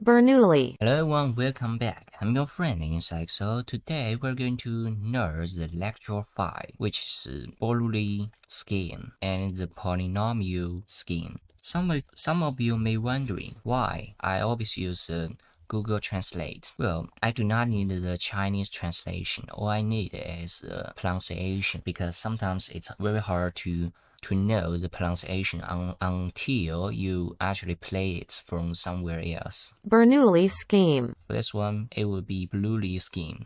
Bernoulli. Hello everyone, welcome back. I'm your friend Inside. So today we're going to learn the lecture 5, which is the Bernoulli scheme and the polynomial scheme. Some of you may wondering why I always use Google Translate. Well, I do not need the Chinese translation. All I need is the pronunciation because sometimes it's very hard to know the pronunciation until you actually play it from somewhere else. Bernoulli Scheme. For this one, it will be Bernoulli Scheme.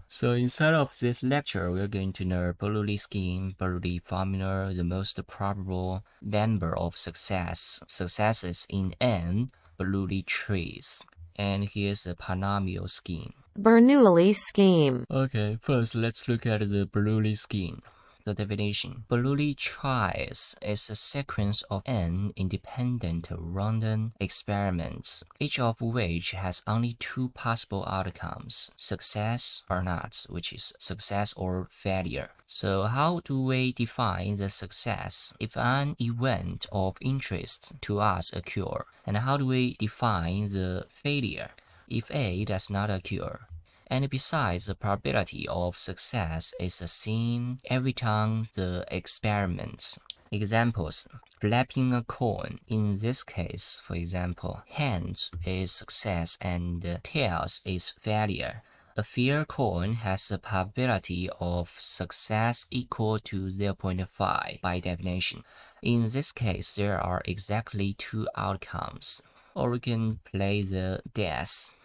So inside of this lecture, we're going to learn Bernoulli Scheme, Bernoulli formula, the most probable number of successes in n Bernoulli trees. And here's the polynomial scheme. Bernoulli Scheme. Okay, first let's look at the Bernoulli scheme. The definition. Bernoulli trees is a sequence of n independent random experiments, each of which has only two possible outcomes, success or not, which is success or failure. So how do we define the success if an event of interest to us occur? And how do we define the failure if A does not occur? And besides, the probability of success is the same every time the experiments. Examples: flipping a coin. In this case, for example, heads is success and tails is failure. A fair coin has a probability of success equal to 0.5 by definition. In this case, there are exactly two outcomes. Or we can play the dice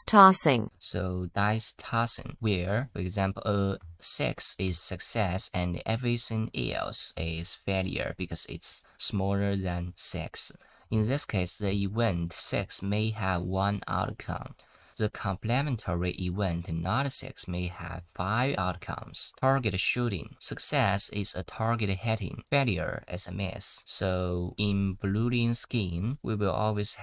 tossing. So dice tossing, where, for example, 6 is success and everything else is failure because it's smaller than 6. In this case, the event 6 may have one outcome. The complementary event not 6 may have 5 outcomes. Target shooting. Success is a target hitting. Failure is a miss. So in Bernoulli scheme, we will always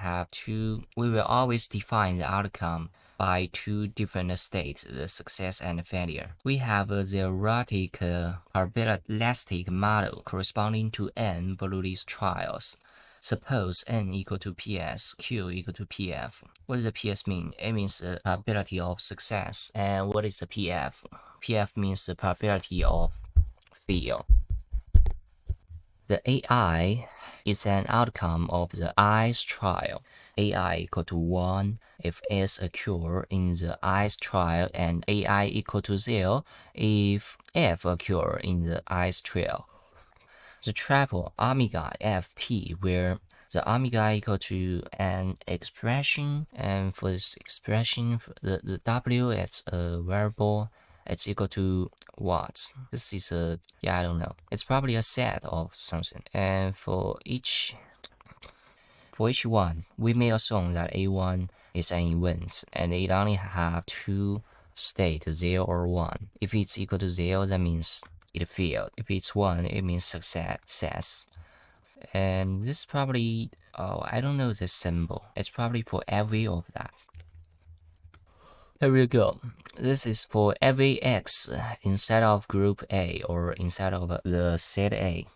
define the outcome by two different states, the success and failure. We have a theoretic probabilistic model corresponding to n Bernoulli trials. Suppose n equal to PS, Q equal to PF. What does the PS mean? It means the probability of success. And what is the PF? PF means the probability of fail. The AI is an outcome of the I's trial. AI equal to 1 if S occur in the I's trial and AI equal to 0 if F occur in the I's trial. The triple omega FP, where the omega equal to an expression, and for this expression, the W it's a variable, it's equal to what? This is I don't know. It's probably a set of something. And for each one, we may assume that A1 is an event, and it only have two states, 0 or 1. If it's equal to 0, that means it failed. If it's 1, it means success. And this probably, I don't know the symbol. It's probably for every of that. Here we go. This is for every X inside of group A or inside of the set A.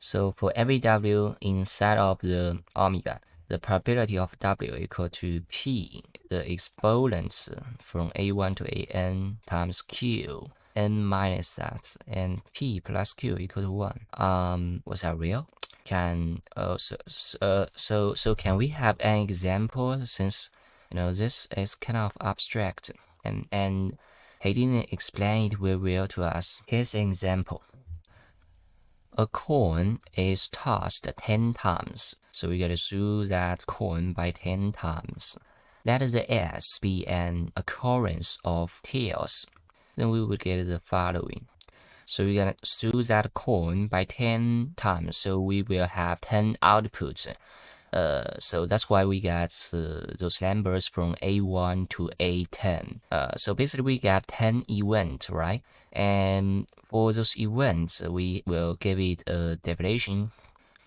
So for every W inside of the omega, the probability of W equal to P, the exponents from A1 to AN times Q, n minus that, and P plus Q equal to 1. Was that real? So can we have an example, since this is kind of abstract and he didn't explain it very well to us. Here's an example. A coin is tossed 10 times, so we gotta do that coin by 10 times. Let the S be an occurrence of tails. Then we will get the following. So we're gonna do that coin by 10 times, so we will have 10 outputs. So that's why we got those numbers from A1 to A10. So basically we got 10 events, right? And for those events, we will give it a definition.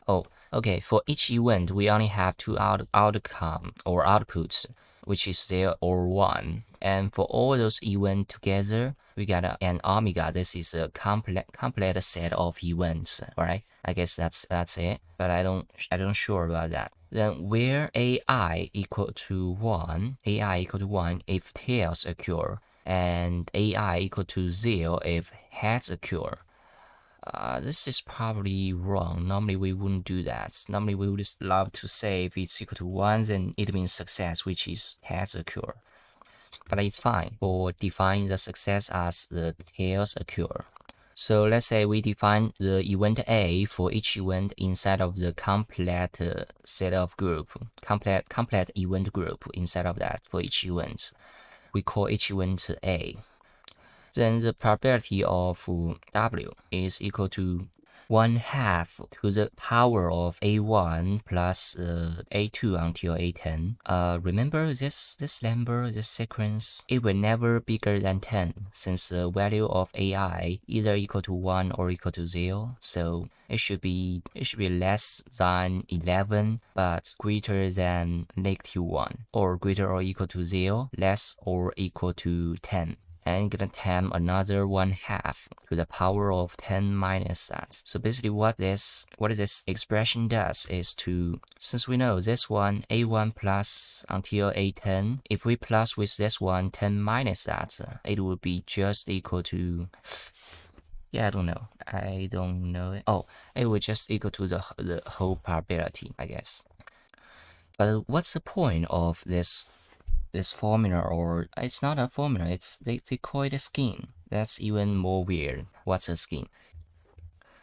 Oh, okay, for each event, we only have two outcome or outputs, which is 0 or 1. And for all those events together, we got an omega. This is a complete set of events, right? I guess that's it, but I don't sure about that. Then where AI equal to 1, if tails occur, and AI equal to 0 if heads occur. This is probably wrong. Normally we wouldn't do that. Normally we would just love to say if it's equal to 1, then it means success, which is heads occur. But it's fine for defining the success as the tails occur. So let's say we define the event A for each event inside of the complete set of group, complete event group inside of that for each event. We call each event A. Then the probability of W is equal to 1/2 to the power of A1 plus A2 until A10. Remember this number, this sequence, it will never bigger than 10 since the value of AI either equal to 1 or equal to 0. So it should be less than 11 but greater than -1, or greater or equal to 0, less or equal to 10. And gonna time another 1/2 to the power of 10 minus that. So basically what this expression does is to, since we know this one A1 plus until A10, if we plus with this one 10 minus that, it would be just equal to, yeah, I don't know it. Oh, it would just equal to the whole probability, I guess. But what's the point of this formula? Or it's not a formula, they call it a scheme. That's even more weird. What's a scheme?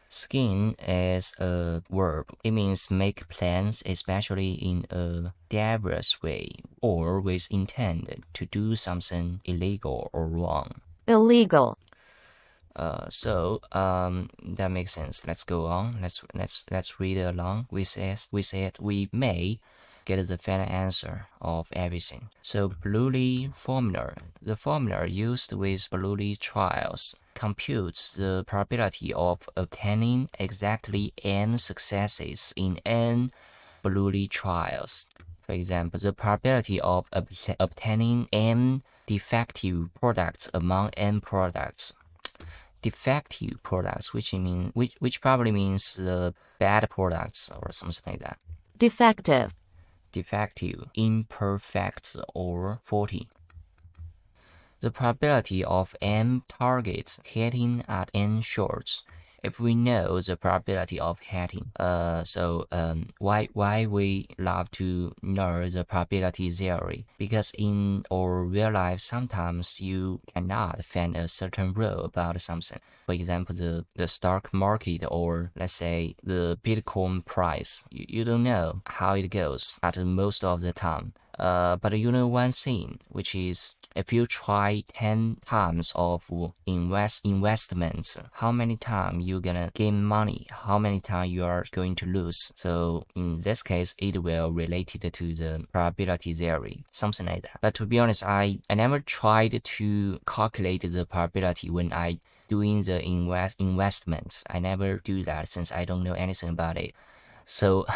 Scheme is a verb. It means make plans, especially in a diverse way or with intent to do something illegal or wrong. Illegal. So that makes sense. Let's go on. Let's read it along. We said we may get the final answer of everything. So Bernoulli formula. The formula used with Bernoulli trials computes the probability of obtaining exactly n successes in n Bernoulli trials. For example, the probability of obtaining n defective products among n products. Defective products, which probably means bad products or something like that. Defective. Defective, imperfect, or faulty. The probability of n targets hitting at n shots. If we know the probability of hitting, why we love to know the probability theory? Because in our real life, sometimes you cannot find a certain rule about something. For example, the stock market, or let's say the Bitcoin price. You don't know how it goes at most of the time. But you know one thing, which is if you try 10 times of investments, how many times you gonna gain money, how many times you are going to lose. So in this case, it will related to the probability theory, something like that. But to be honest, I never tried to calculate the probability when I doing the investments. I never do that since I don't know anything about it. So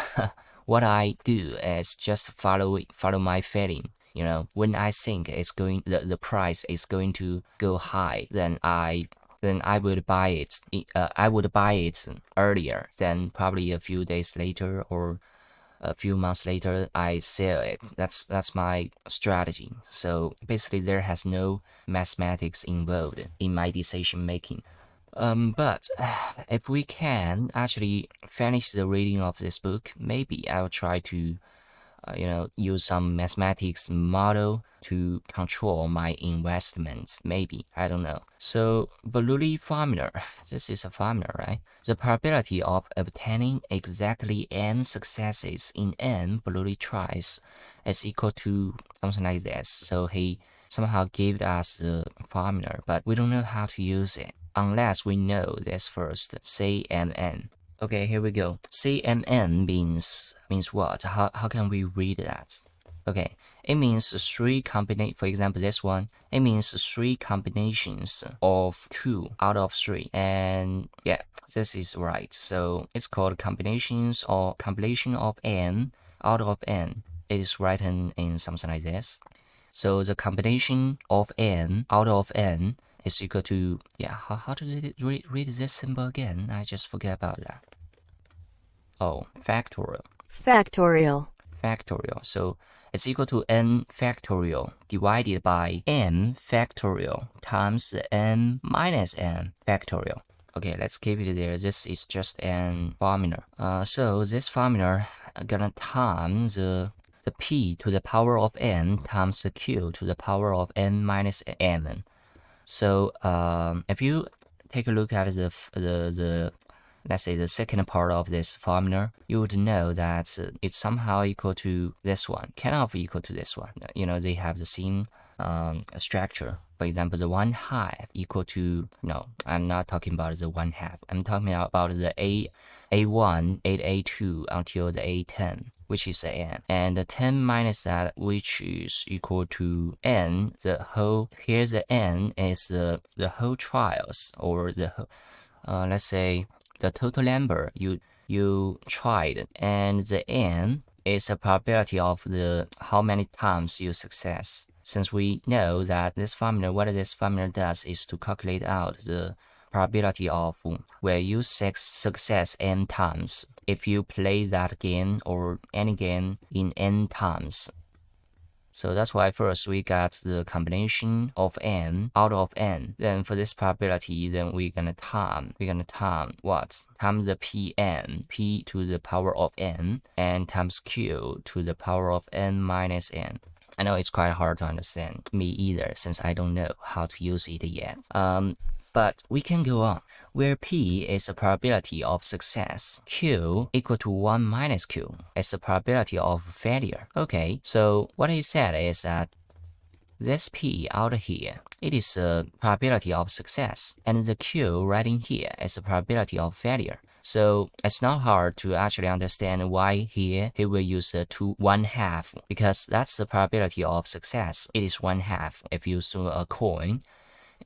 what I do is just follow my feeling. You know, when I think it's going, the price is going to go high, then I would buy it. I would buy it earlier. Then probably a few days later or a few months later, I sell it. That's my strategy. So basically, there has no mathematics involved in my decision making. But if we can actually finish the reading of this book, maybe I'll try to, use some mathematics model to control my investments. Maybe, I don't know. So Bernoulli formula, this is a formula, right? The probability of obtaining exactly n successes in n Bernoulli tries is equal to something like this. So he somehow gave us the formula, but we don't know how to use it unless we know this first, CMN. Okay, here we go. CMN means what? How can we read that? Okay, it means three combinations. For example, this one, it means three combinations of 2 out of 3. And yeah, this is right. So it's called combinations or compilation of n out of n. It is written in something like this. So the combination of n out of n is equal to, how to read this symbol again? I just forget about that. Oh, factorial. Factorial. factorial. So it's equal to n factorial divided by n factorial times n minus n factorial. Okay, let's keep it there. This is just an formula. So this formula gonna times the p to the power of n times the q to the power of n minus m. So if you take a look at the let's say the second part of this formula, you would know that it's somehow equal to this one, kind of equal to this one. You know, they have the same structure. For example, the 1/2 equal to, no, I'm not talking about the 1/2. I'm talking about the A1, A2 until the A10, which is the n. And the 10 minus that, which is equal to n, the whole, here the n is the whole trials, or the, let's say, the total number you tried, and the n is the probability of the how many times you success. Since we know that this formula, what this formula does is to calculate out the probability of where you success n times if you play that game or any game in n times. So that's why first we got the combination of n out of n. Then for this probability, then we're gonna time what? Times the pn, p to the power of n, and times q to the power of n minus n. I know it's quite hard to understand, me either, since I don't know how to use it yet. But we can go on, where p is the probability of success, q equal to 1 minus q is the probability of failure. Okay, so what he said is that this p out here, it is the probability of success, and the q right in here is the probability of failure. So it's not hard to actually understand why here he will use the 1/2, because that's the probability of success. It is 1/2 if you throw a coin.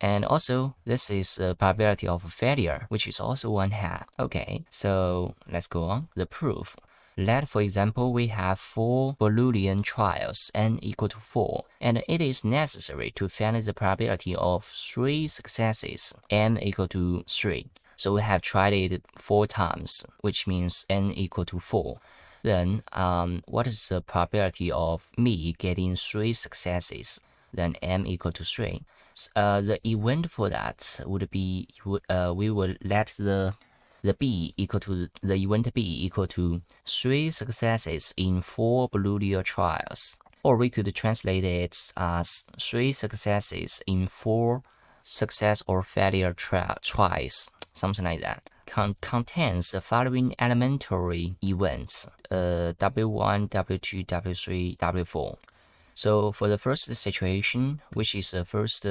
And also, this is the probability of failure, which is also 1/2. Okay, so let's go on. The proof. Let, for example, we have 4 Bernoulli trials, n equal to 4, and it is necessary to find the probability of 3 successes, n equal to 3. So we have tried it 4 times, which means n equal to 4. Then, what is the probability of me getting 3 successes? Then m equal to 3. The event for that would be, we would let the b equal to, the event b equal to 3 successes in 4 Bernoulli trials. Or we could translate it as 3 successes in 4 success or failure tries, something like that. Contains the following elementary events, W1, W2, W3, W4. So for the first situation, which is the first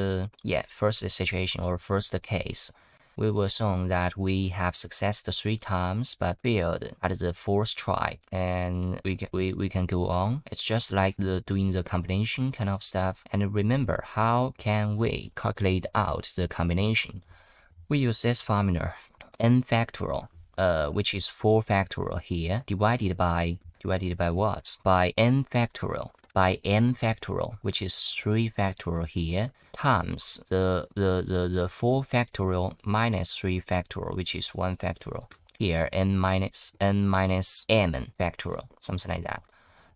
situation or first case, we will assume that we have succeeded 3 times but failed at the 4th try, and we can go on. It's just like doing the combination kind of stuff. And remember, how can we calculate out the combination? We use this formula, n factorial, which is 4 factorial here, divided by what? By n factorial. By n factorial, which is 3 factorial here, times the 4 factorial minus 3 factorial, which is 1 factorial. Here, n minus m factorial, something like that.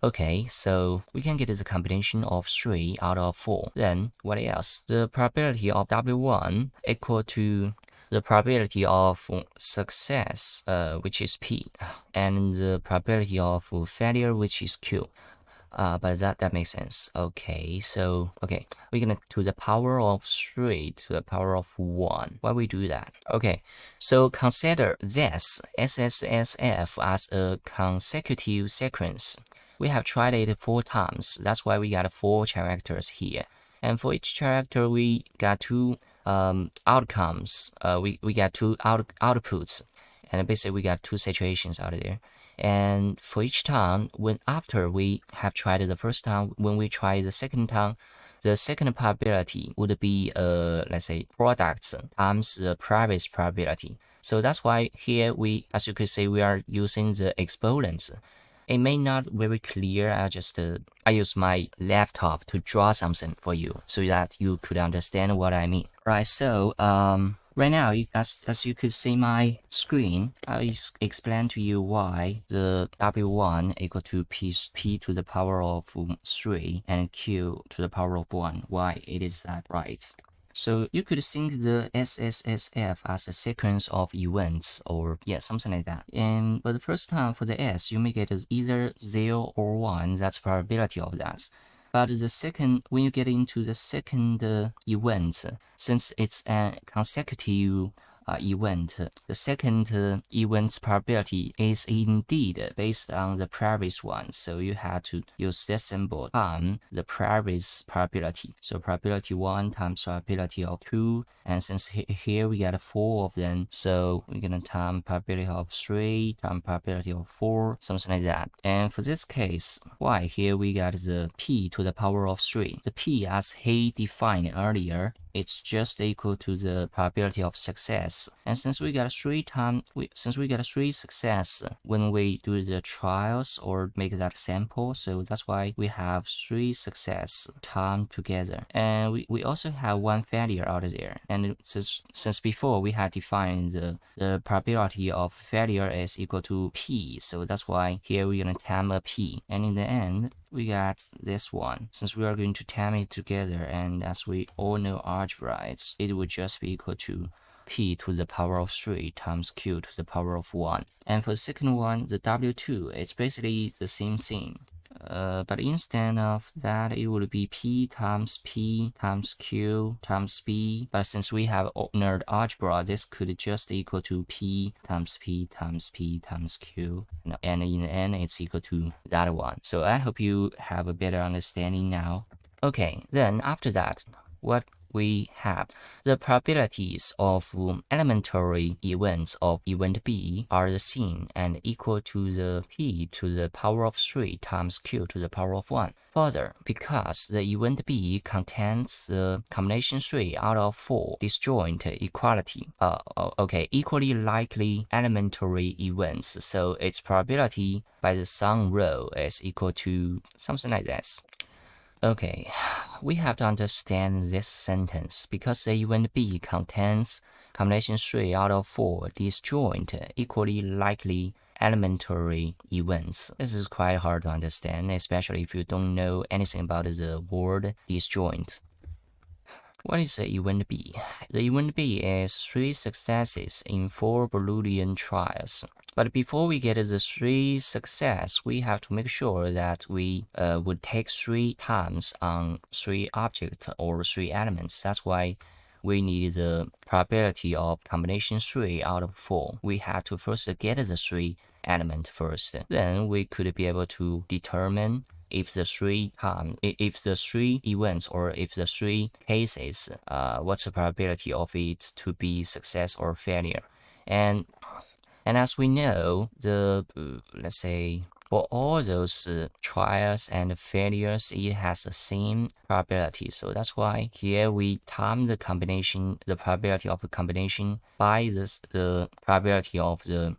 Okay, so we can get the combination of 3 out of 4. Then, what else? The probability of W1 equal to the probability of success, which is P, and the probability of failure, which is Q. But that makes sense. Okay, so we're gonna to the power of 3 to the power of 1. Why we do that? Okay, so consider this SSSF as a consecutive sequence. We have tried it 4 times. That's why we got 4 characters here. And for each character, we got 2 outcomes. We got 2 outputs, and basically we got 2 situations out there. And for each time, after we have tried it the first time, when we try the second time, the second probability would be let's say products times the previous probability. So that's why here as you could see, we are using the exponents. It may not very clear. I use my laptop to draw something for you so that you could understand what I mean. Right, so Right now, as you could see my screen, I'll explain to you why the W1 equal to P to the power of 3 and Q to the power of 1. Why it is that right? So you could think the SSSF as a sequence of events or something like that. And but the first time for the S, you make it as either 0 or 1. That's probability of that. But the second, when you get into the second event, since it's a consecutive event, the second event's probability is indeed based on the previous one. So you have to use this symbol times the previous probability. So probability 1 times probability of 2. And since here we got 4 of them, so we're gonna time probability of 3 times probability of 4, something like that. And for this case, why here we got the P to the power of 3. The P, as he defined earlier, it's just equal to the probability of success. And since we got 3 success when we do the trials or make that sample, so that's why we have 3 success timed together. And we also have 1 failure out there. And since before we had defined the probability of failure is equal to P, so that's why here we're gonna time a P. And in the end, we got this one. Since we are going to time it together, and as we all know algebra, it would just be equal to P to the power of 3 times Q to the power of 1. And for the second one, the W2, it's basically the same thing. But instead of that, it would be P times Q times P. But since we have nerd algebra, this could just equal to P times P times P times Q. And in the end, it's equal to that one. So I hope you have a better understanding now. Okay, then after that, what we have the probabilities of elementary events of event B are the same and equal to the P to the power of 3 times Q to the power of 1. Further, because the event B contains the combination 3 out of 4 disjoint equally likely elementary events, so its probability by the sum rule is equal to something like this. Okay, we have to understand this sentence because the event B contains combination 3 out of 4 disjoint equally likely elementary events. This is quite hard to understand, especially if you don't know anything about the word disjoint. What is the event B? The event B is 3 successes in 4 Bernoulli trials. But before we get the 3 success, we have to make sure that we would take 3 times on 3 objects or 3 elements. That's why we need the probability of combination 3 out of 4. We have to first get the 3 element first. Then we could be able to determine if the 3 events or if the 3 cases, what's the probability of it to be success or failure. And as we know, let's say for all those trials and failures, it has the same probability. So that's why here we time the combination, the probability of the combination by the probability of the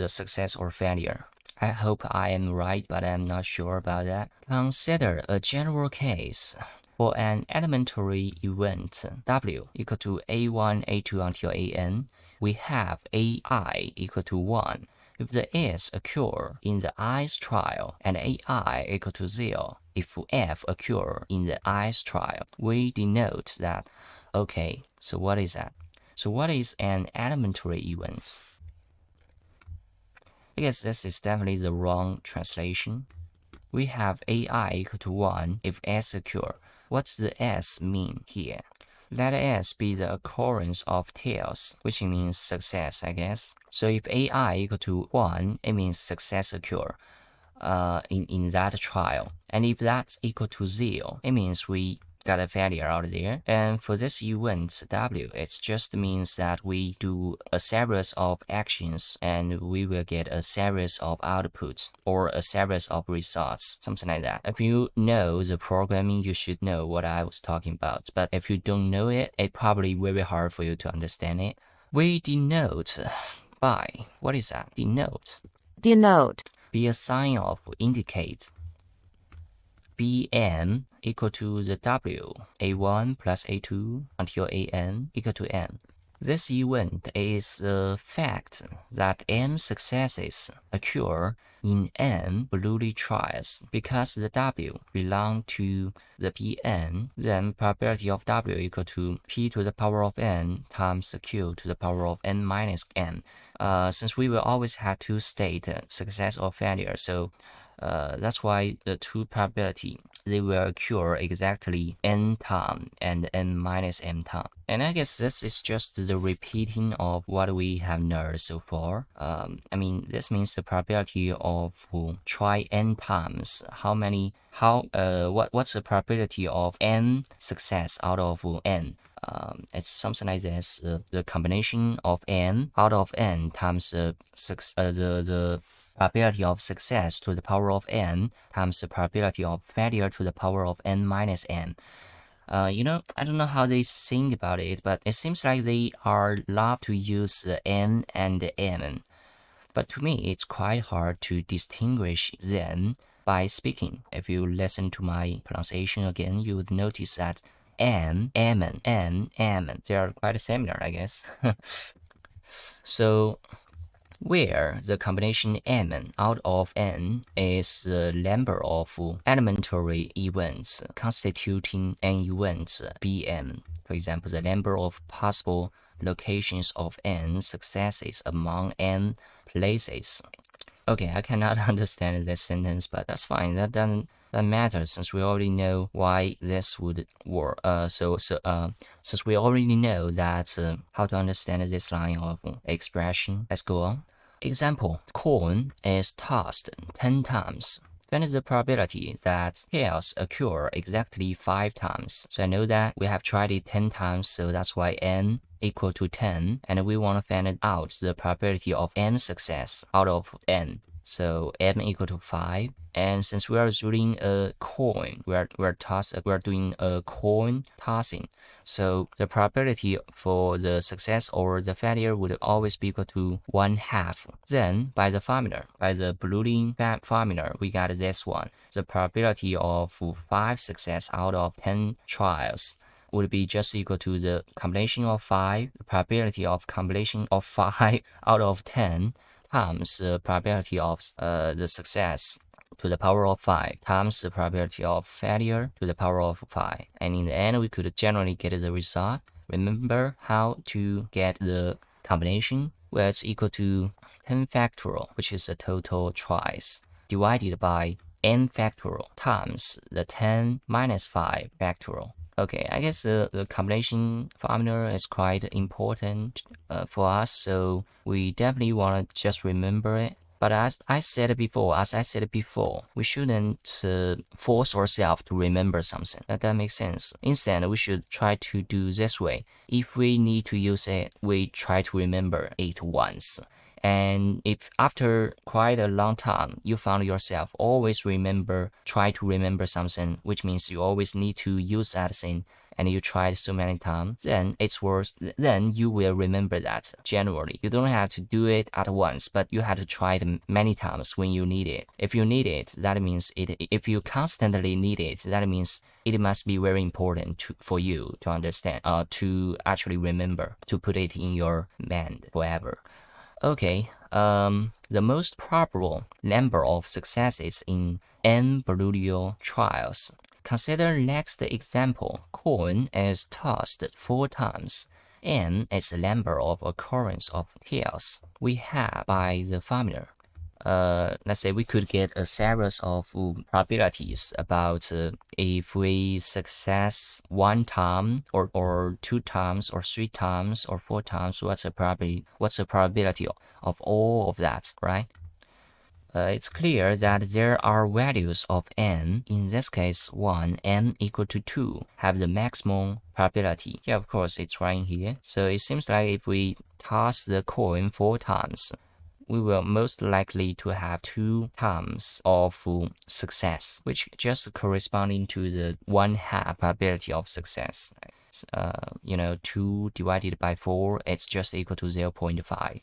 success or failure. I hope I am right, but I'm not sure about that. Consider a general case. For an elementary event W equal to A1, A2 until AN, we have AI equal to 1. If the S occur in the ith trial and AI equal to 0, if F occur in the ith trial, we denote that. Okay, so what is that? So what is an elementary event? I guess this is definitely the wrong translation. We have AI equal to 1 if S occur. What's the S mean here? Let S be the occurrence of tails, which means success, I guess. So if AI equal to 1, it means success occur in that trial. And if that's equal to 0, it means we got a failure out there. And for this event W, it just means that we do a series of actions and we will get a series of outputs or a series of results, something like that. If you know the programming, you should know what I was talking about. But if you don't know it, it's probably very hard for you to understand it. We denote by, what is that? Denote. Denote. Be a sign of, indicate. Bn equal to the W, A1 plus A2 until An equal to n. This event is the fact that n successes occur in n Bernoulli trials. Because the W belong to the Pn, then probability of W equal to p to the power of n times q to the power of n minus n. Since we will always have to state success or failure, so that's why the two probability, they will occur exactly n time and n minus m time. And I guess this is just the repeating of what we have learned so far. I mean, this means the probability of try n times. What's the probability of n success out of n? It's something like this: the combination of n out of n times the probability of success to the power of n times the probability of failure to the power of n minus n. I don't know how they think about it, but it seems like they are love to use the n and the m. But to me, it's quite hard to distinguish them by speaking. If you listen to my pronunciation again, you would notice that n, amen, n, amen, they are quite similar, I guess. So, where the combination m out of n is the number of elementary events constituting an event bm. For example, the number of possible locations of n successes among n places. Okay, I cannot understand this sentence, but that's fine. That doesn't matter since we already know why this would work. Since we already know that how to understand this line of expression, let's go on. Example: coin is tossed 10 times. Then is the probability that tails occur exactly 5 times. So I know that we have tried it 10 times, so that's why n equal to 10, and we want to find out the probability of m success out of n. So m equal to 5, and since we are doing a coin, we're doing a coin tossing. So the probability for the success or the failure would always be equal to 1/2. Then by the Bernoulli formula, we got this one. The probability of 5 success out of 10 trials would be just equal to the combination of 5, the probability of combination of 5 out of 10 times the probability of the success to the power of 5 times the probability of failure to the power of 5. And in the end, we could generally get the result. Remember how to get the combination, where it's equal to 10 factorial, which is the total tries, divided by n factorial times the 10 minus 5 factorial. Okay, I guess the combination formula is quite important for us, so we definitely want to just remember it. But as I said before, we shouldn't force ourselves to remember something. That makes sense. Instead, we should try to do this way. If we need to use it, we try to remember it once. And if after quite a long time, you found yourself always try to remember something, which means you always need to use that thing, and you tried so many times, then then you will remember that generally. You don't have to do it at once, but you have to try it many times when you need it. If you need it, that means if you constantly need it, that means it must be very important for you to understand, to actually remember, to put it in your mind forever. Okay, the most probable number of successes in n Bernoulli trials. Consider next example. Coin is tossed 4 times. N is the number of occurrence of tails we have by the formula. Let's say we could get a series of probabilities about if we success 1 time or 2 times or 3 times or 4 times, what's the probability of all of that, right? It's clear that there are values of n, in this case 1, n equal to 2, have the maximum probability. Yeah, of course, it's right here. So it seems like if we toss the coin 4 times, we will most likely to have 2 times of success, which just corresponding to the 1/2 probability of success. 2 divided by 4, it's just equal to 0.5.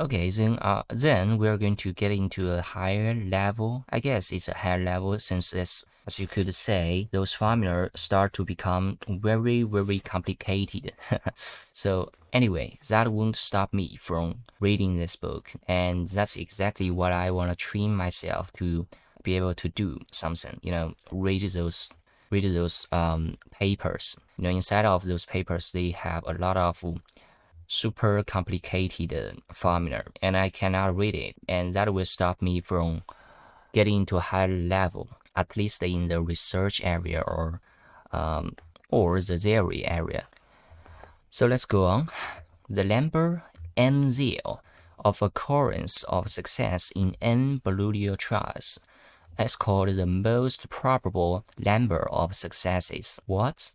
Okay, then we're going to get into a higher level. I guess it's a higher level since it's as you could say, those formulas start to become very, very complicated. So anyway, that won't stop me from reading this book, and that's exactly what I want to train myself to be able to do something, read those papers. Inside of those papers, they have a lot of super complicated formula, and I cannot read it, and that will stop me from getting into a higher level, at least in the research area or the theory area. So let's go on. The number NZL of occurrence of success in n Bernoulli trials is called the most probable number of successes. What?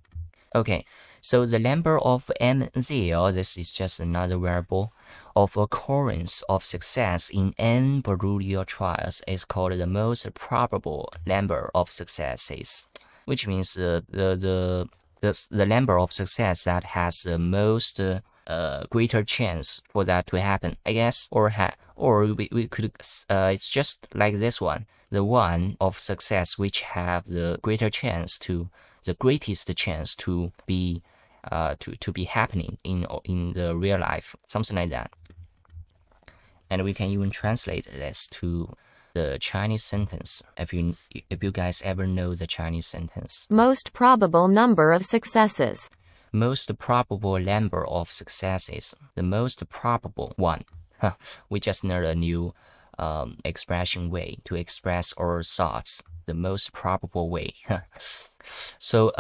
Okay, so the number of NZL, this is just another variable, of occurrence of success in n Bernoulli trials is called the most probable number of successes, which means the number of success that has the most greater chance for that to happen, I guess, or we could it's just like this one, the one of success which have the greatest chance to be to be happening in the real life, something like that. And we can even translate this to the Chinese sentence. If you guys ever know the Chinese sentence, Most probable number of successes. most probable number of successes, the most probable one. We just learned a new expression way to express our thoughts, the most probable way. So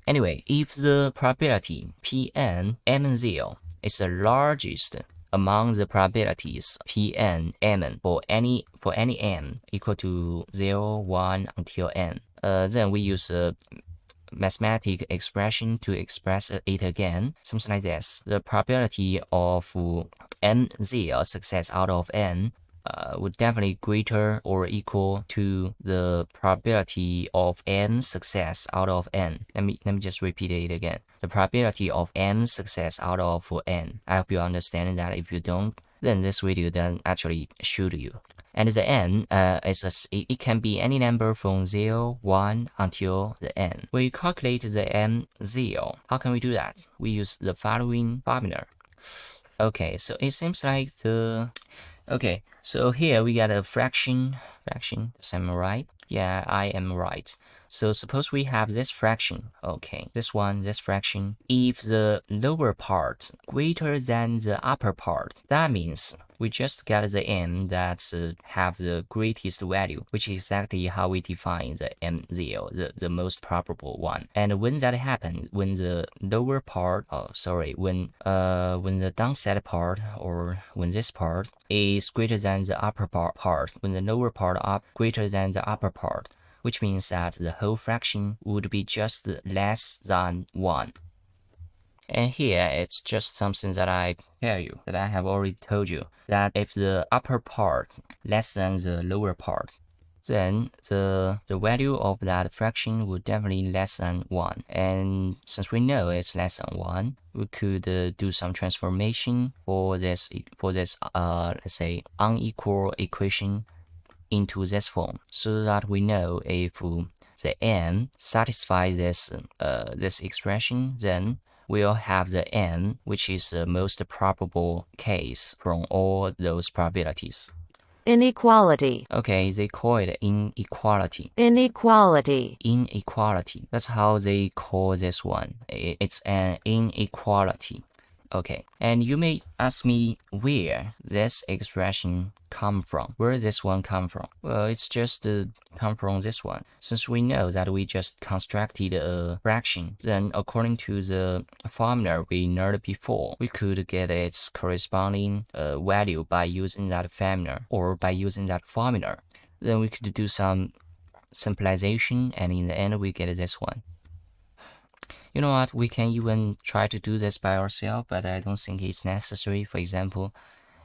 anyway, if the probability Pn MZ is the largest among the probabilities Pn Mn for any n equal to 0, 1 until n, then we use a mathematical expression to express it again, something like this. The probability of MZ success out of n would definitely greater or equal to the probability of n success out of n. Let me just repeat it again. The probability of n success out of n. I hope you understand that. If you don't, then this video doesn't actually shoot you. And the n it can be any number from 0, 1 until the n. We calculate the n 0. How can we do that? We use the following formula. Okay, so it seems like okay, so here we got a fraction. Am I right? Yeah, I am right. So suppose we have this fraction. Okay, this fraction. If the lower part greater than the upper part, that means we just got the n that have the greatest value, which is exactly how we define the m0, the most probable one. And when that happens, when the lower part, when the downside part, or when this part is greater than the upper part, when the lower part up greater than the upper part, which means that the whole fraction would be just less than 1. And here it's just something that I tell you, that I have already told you, that if the upper part less than the lower part, then the value of that fraction would definitely less than 1. And since we know it's less than 1, we could do some transformation for this let's say unequal equation into this form, so that we know if the n satisfies this expression, then we'll have the n, which is the most probable case from all those probabilities. Inequality. Okay, they call it inequality. Inequality. Inequality. That's how they call this one. It's an inequality. Okay, and you may ask me where this expression come from. Where this one come from? Well, it's just come from this one. Since we know that we just constructed a fraction, then according to the formula we learned before, we could get its corresponding value by using that formula, or by using that formula. Then we could do some simplification, and in the end we get this one. You know what, we can even try to do this by ourselves, but I don't think it's necessary. For example,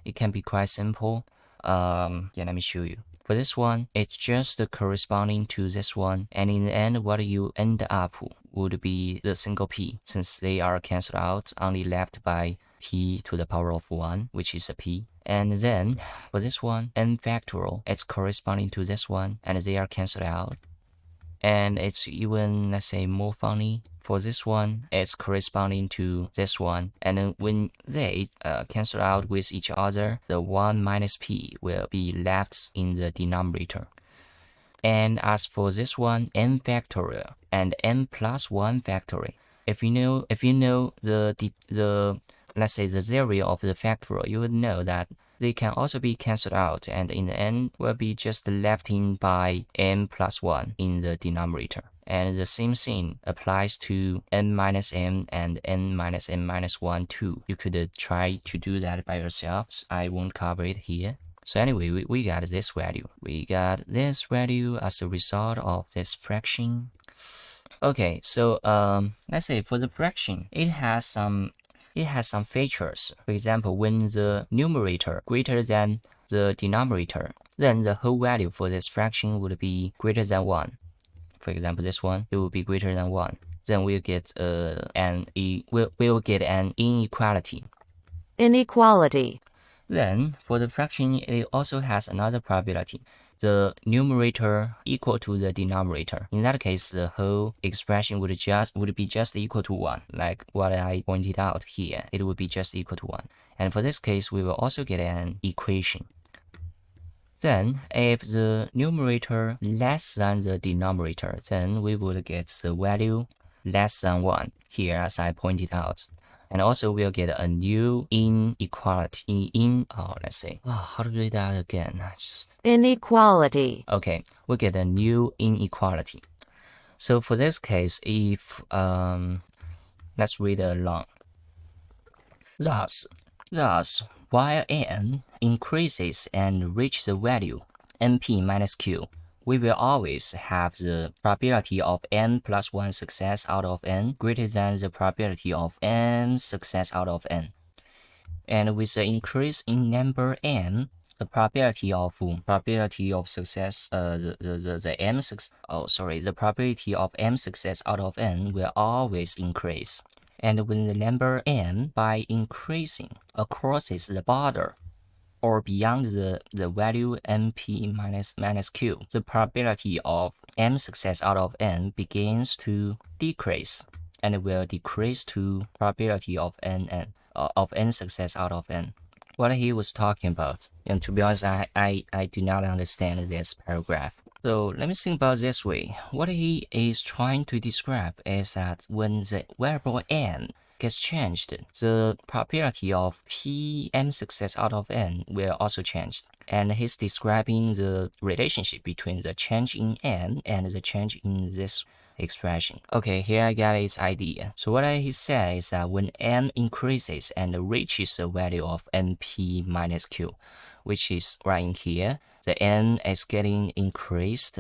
it can be quite simple. Yeah, let me show you. For this one, it's just corresponding to this one, and in the end, what you end up would be the single p, since they are cancelled out, only left by p to the power of 1, which is a p. And then, for this one, n factorial, it's corresponding to this one, and they are cancelled out. And it's even, let's say, more funny. For this one, it's corresponding to this one. And then when they cancel out with each other, the 1 minus p will be left in the denominator. And as for this one, n factorial and n plus 1 factorial, if you know the let's say the theory of the factorial, you would know that they can also be cancelled out, and in the end will be just left in by n plus 1 in the denominator. And the same thing applies to n minus m and n minus m minus 1 too. You could try to do that by yourselves. I won't cover it here. So anyway, we got this value. We got this value as a result of this fraction. Okay, so let's say for the fraction, it has some features. For example, when the numerator greater than the denominator, then the whole value for this fraction would be greater than 1. For example, this one, it will be greater than 1. Then we'll get we'll get an inequality. Inequality. Then for the fraction, it also has another probability. The numerator equal to the denominator. In that case, the whole expression would be just equal to 1, like what I pointed out here. It would be just equal to 1. And for this case, we will also get an equation. Then, if the numerator less than the denominator, then we would get the value less than 1 here, as I pointed out. And also we'll get a new inequality let's say, how to do that again? Inequality. Okay, we'll get a new inequality. So for this case, if let's read along. Thus, while n increases and reaches the value np minus q, we will always have the probability of n plus 1 success out of n greater than the probability of n success out of n. And with the increase in number n, the probability of success, the probability of m success out of n will always increase. And when the number n, by increasing, crosses the border or beyond the value np minus q, the probability of m success out of n begins to decrease and will decrease to probability of n success out of n. What he was talking about, and to be honest, I do not understand this paragraph. So let me think about this way. What he is trying to describe is that when the variable n gets changed, the probability of m success out of n will also change. And he's describing the relationship between the change in n and the change in this expression. Okay, here I got its idea. So what he said is that when n increases and reaches the value of np minus q, which is right in here, the n is getting increased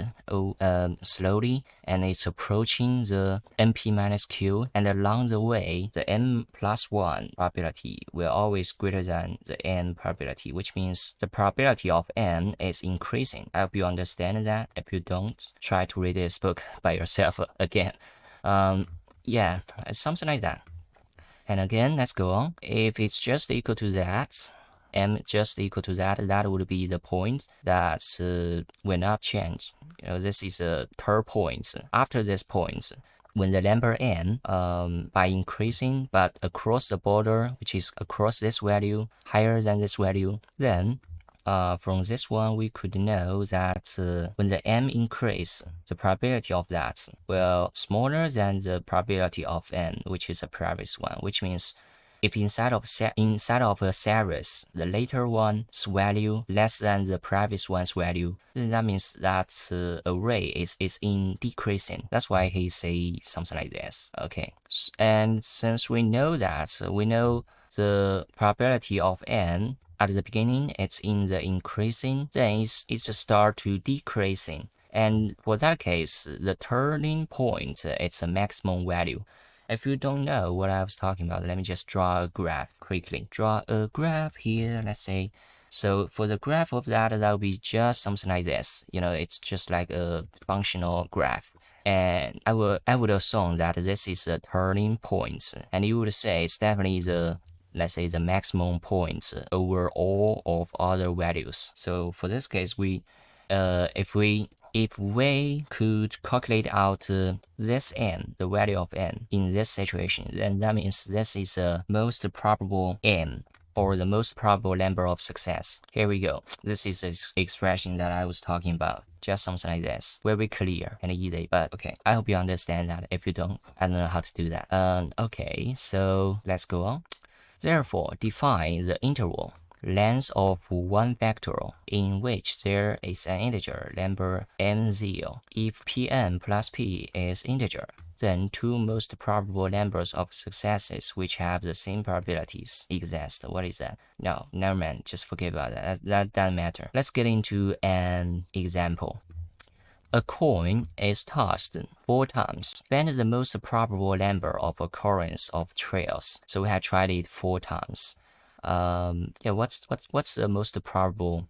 slowly, and it's approaching the np minus q, and along the way, the n plus 1 probability will always greater than the n probability, which means the probability of n is increasing. I hope you understand that. If you don't, try to read this book by yourself again. Yeah, it's something like that. And again, let's go on. If it's just equal to that, m just equal to that, that would be the point that will not change. This is a third point. After this point, when the number n, by increasing but across the border, which is across this value, higher than this value, then from this one we could know that when the m increase, the probability of that will smaller than the probability of n, which is the previous one, which means if inside of a series, the later one's value less than the previous one's value, then that means that array is in decreasing. That's why he say something like this. Okay, and since we know that, we know the probability of n at the beginning it's in the increasing, then it's start to decreasing. And for that case, the turning point, it's a maximum value. If you don't know what I was talking about, let me just draw a graph quickly. Draw a graph here, let's say. So for the graph of that will be just something like this. It's just like a functional graph. And I would assume that this is a turning point. And you would say it's definitely let's say the maximum point over all of other values. So for this case, if we if we could calculate out this n, the value of n in this situation, then that means this is the most probable n, or the most probable number of success. Here we go. This is the expression that I was talking about. Just something like this. Very clear and easy, but okay. I hope you understand that. If you don't, I don't know how to do that. Okay, so let's go on. Therefore, define the interval length of one vector in which there is an integer number m0. If pn plus p is integer, then two most probable numbers of successes which have the same probabilities exist. What is that? No, never mind. Just forget about that. That doesn't matter. Let's get into an example. A coin is tossed 4 times. Find the most probable number of occurrence of trails. So we have tried it 4 times. Yeah, what's the most probable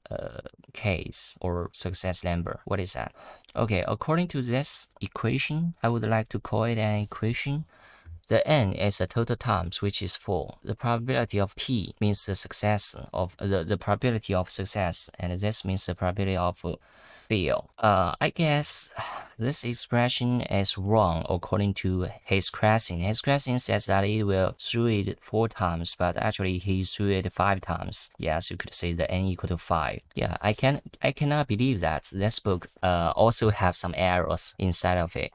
case or success number? What is that? Okay, according to this equation, I would like to call it an equation. The n is the total times, which is 4. The probability of p means the success of the probability of success, and this means the probability of fail. I guess this expression is wrong according to his Krassin. His Krassin says that he will throw it 4 times, but actually he threw it 5 times. Yes, you could say the n equal to 5. Yeah, I cannot believe that this book also have some errors inside of it.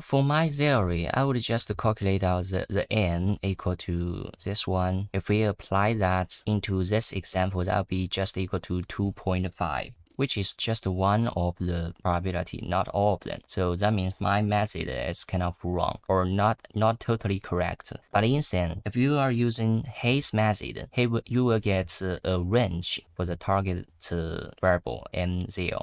For my theory, I would just calculate out the n equal to this one. If we apply that into this example, that would be just equal to 2.5. which is just one of the probability, not all of them. So that means my method is kind of wrong or not totally correct. But instead, if you are using his method, you will get a range for the target variable m0.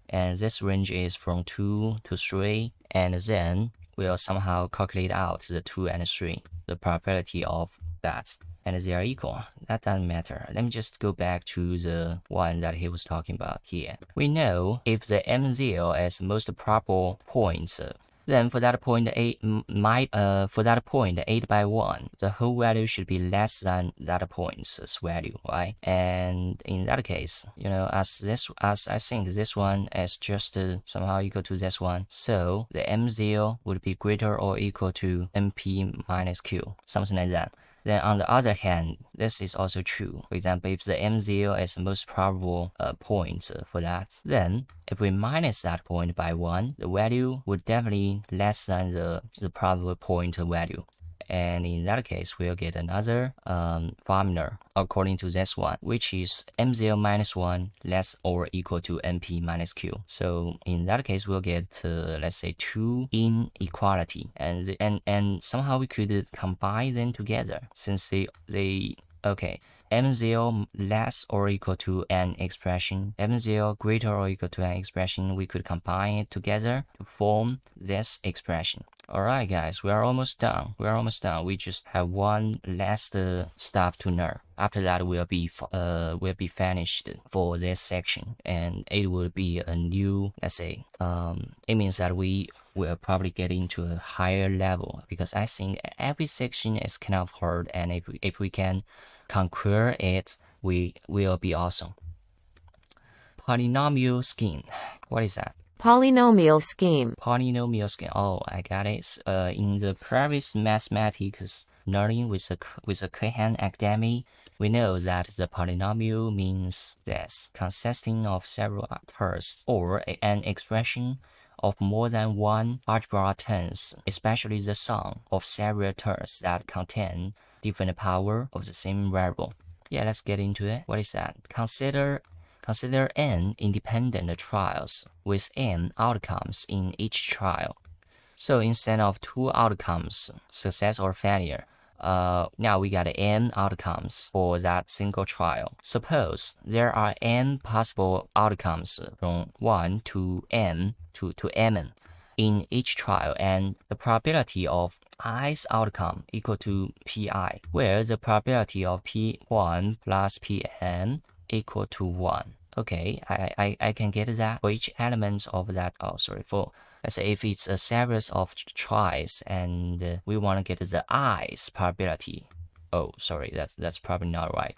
And this range is from 2 to 3, and then we'll somehow calculate out the 2 and 3, the probability of that. And they are equal. That doesn't matter. Let me just go back to the one that he was talking about here. We know if the m0 is the most probable point, then for that point 8 by 1, the whole value should be less than that point's value, right? And in that case, as I think this one is just somehow equal to this one, so the m0 would be greater or equal to mp minus q, something like that. Then on the other hand, this is also true. For example, if the m0 is the most probable point for that, then if we minus that point by 1, the value would definitely less than the probable point value. And in that case, we'll get another formula according to this one, which is m0 minus 1 less or equal to mp minus q. So in that case, we'll get, let's say, 2 inequality. And somehow we could combine them together since okay. m0 less or equal to an expression, m0 greater or equal to an expression, we could combine it together to form this expression. Alright guys, we are almost done. We just have one last stuff to learn. After that, we'll be finished for this section, and it will be a new, let's say, it means that we will probably get into a higher level, because I think every section is kind of hard, and if we can conquer it, we will be awesome. Polynomial scheme. What is that? Polynomial scheme. Polynomial scheme. Oh, I got it. In the previous mathematics learning with the Khan Academy, we know that the polynomial means this, consisting of several terms or an expression of more than one algebra terms, especially the sum of several terms that contain different power of the same variable. Yeah, let's get into it. What is that? Consider n independent trials with n outcomes in each trial. So instead of 2 outcomes, success or failure, now we got n outcomes for that single trial. Suppose there are n possible outcomes from 1 to n to mn in each trial, and the probability of i's outcome equal to pi, where the probability of p1 plus pn equal to 1. Okay, I can get that for each element of that. For let's say if it's a series of tries and we want to get the i's probability. Oh, sorry, that's probably not right.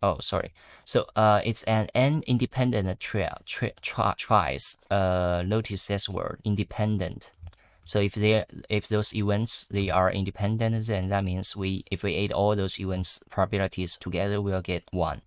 Oh, sorry. So it's an independent tries. Notice this word, independent. So if those events they are independent, then that means if we add all those events probabilities together, we'll get 1.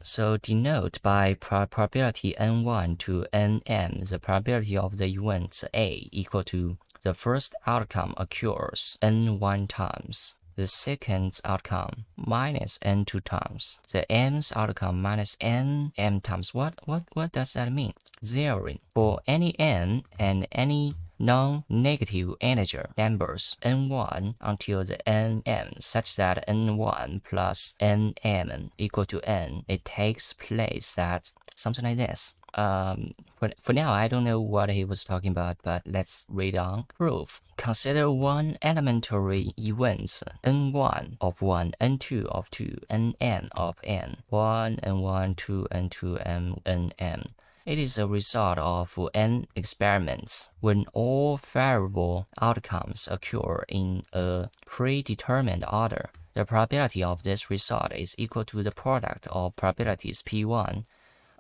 So denote by probability n1 to nm the probability of the event A equal to the first outcome occurs n1 times, the second outcome minus n2 times, the mth outcome minus nm times. What does that mean? Zeroing for any n and any non-negative integer numbers n1 until the nm such that n1 plus nm equal to n, it takes place at something like this. For now, I don't know what he was talking about, but let's read on. Proof. Consider one elementary event n1 of 1, n2 of 2, nn of n, 1, n1, 2, n2, nm. It is a result of n experiments when all variable outcomes occur in a predetermined order. The probability of this result is equal to the product of probabilities p1,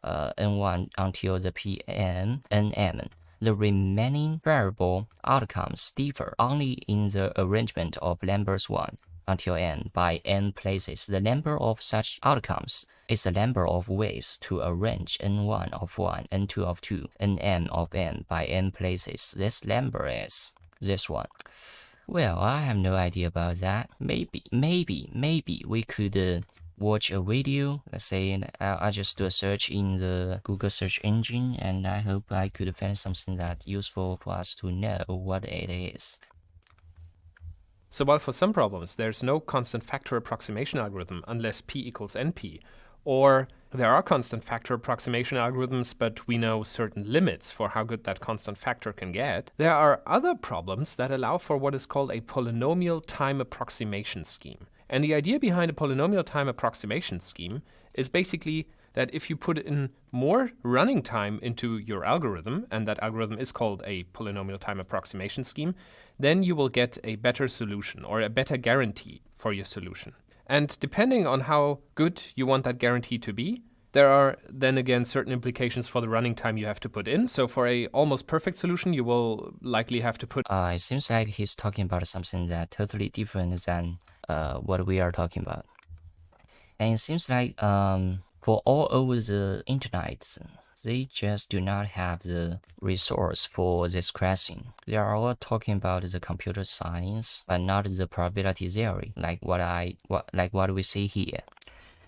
n1 until the pn, nm. The remaining variable outcomes differ only in the arrangement of numbers 1 until n by n places. The number of such outcomes is the number of ways to arrange n1 of 1, n2 of 2, nm of n by n places. This number is this one. Well, I have no idea about that. Maybe we could watch a video. Let's say I just do a search in the Google search engine, and I hope I could find something that's useful for us to know what it is. So while for some problems there's no constant factor approximation algorithm unless p equals np, or there are constant factor approximation algorithms but we know certain limits for how good that constant factor can get, there are other problems that allow for what is called a polynomial time approximation scheme. And the idea behind a polynomial time approximation scheme is basically that if you put in more running time into your algorithm, and that algorithm is called a polynomial time approximation scheme, then you will get a better solution or a better guarantee for your solution. And depending on how good you want that guarantee to be, there are then again certain implications for the running time you have to put in. So for a almost perfect solution, you will likely have to put... It seems like he's talking about something that totally different than what we are talking about. And it seems like for all over the internet, they just do not have the resource for this question. They are all talking about the computer science, but not the probability theory, like what we see here.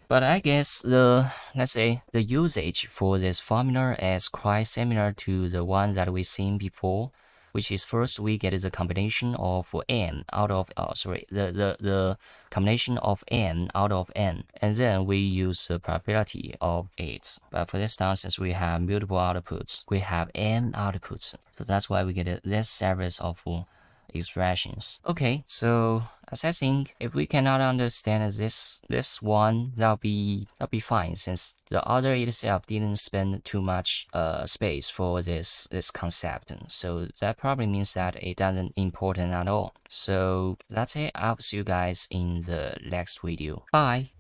But I guess let's say the usage for this formula is quite similar to the one that we've seen before, which is first we get the combination of n out of the combination of n out of n, and then we use the probability of it. But for this time, since we have multiple outputs, we have n outputs, so that's why we get this series of expressions. Okay, so as I think, if we cannot understand this one, that'll be fine, since the other itself didn't spend too much space for this concept. So that probably means that it doesn't important at all. So that's it. I'll see you guys in the next video. Bye.